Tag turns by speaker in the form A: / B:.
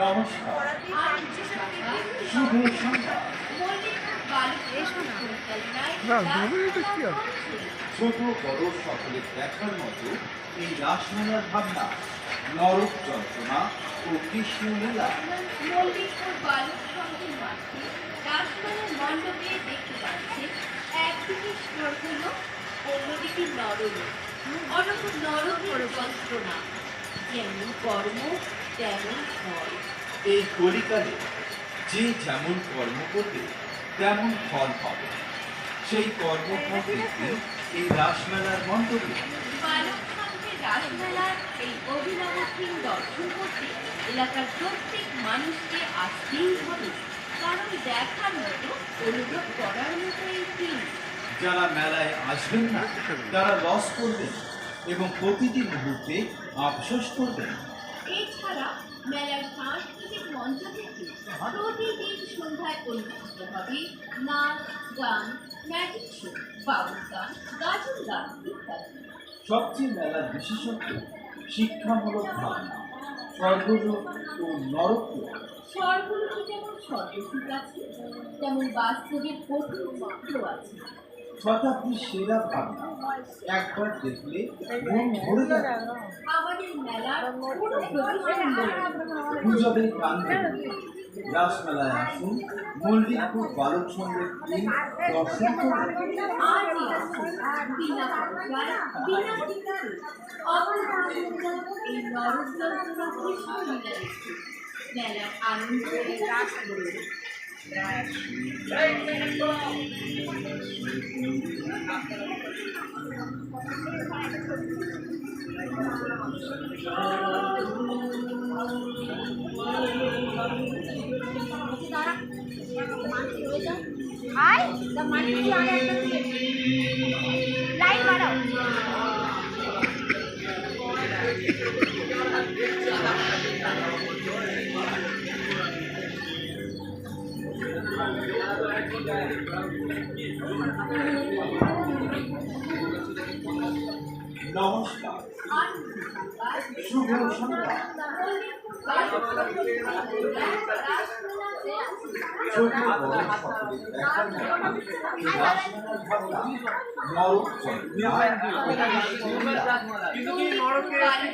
A: নমস্কার, শুভ সন্ধ্যা। ছোট বড় সকলে দেখার মতো এই রাসমেলার ভাবনা, নরক যন্ত্রণা ও কৃষ্ণ লীলা।
B: মল্লিকপুর বালক সংঘের মাঠে রাসমেলার মণ্ডপে দেখতে পাচ্ছে একদিকে স্বর্গলোক, অন্যদিকে নরলোক। অনবর নরকের যন্ত্রণা, যেমন কর্ম তেমন ফল।
A: এই কলিকালে যে যেমন কর্ম করবে তেমন ফল পাবে। সেই কর্মফল দেখবে এই রাসমেলার মণ্ডপে।
B: বালক সংঘের রাসমেলার এই অভিনব থিম দর্শন করতে এলাকার প্রত্যেক মানুষকে আসতেই হবে, কারণ দেখার মতো, অনুভব করার মতো এই থিম।
A: যারা মেলায় আসবেন না তারা লস করবেন এবং প্রতিটি মুহূর্তে আফসোস করবেন।
B: এছাড়া মেলার সাংস্কৃতিক মঞ্চ থেকে প্রতিদিন সন্ধ্যায় অনুষ্ঠিত হবে নাচ, গান, ম্যাজিক শো, বাউল গান, গাজন গান ইত্যাদি।
A: সবচেয়ে মেলার বিশেষত্ব শিক্ষামূলক ভাবনা, স্বর্গলোক ও নরকলোক।
B: স্বর্গলোকে যেমন স্বর্গসুখ আছে, তেমন বাস্তবে কঠিন চক্র আছে।
A: শতাব্দীর সেরা ভাবনা, একবার দেখলে মন ভরে যাবে।
B: আমাদের মেলার পুরো প্রতিষ্ঠান
A: গুজবের গান রাসমেলায় আসুন, মল্লিকপুর বালক সংঘের টিম দর্শন করুন।
B: আজই আসুন, বিনা পয়সায়, বিনা টিকিটে অবশ্যই এই নরক যন্ত্রণা কৃষ্ণ লীলা দেখতে মেলার আনন্দ উপভোগ করুন।
C: Hi, the monthly on line madam.
A: নমস্কার, শুভ সন্ধ্যা। ছোট বড় সকলে দেখার মতো এই রাসমেলার ভাবনা, নরক যন্ত্রণা ও কৃষ্ণ লীলা।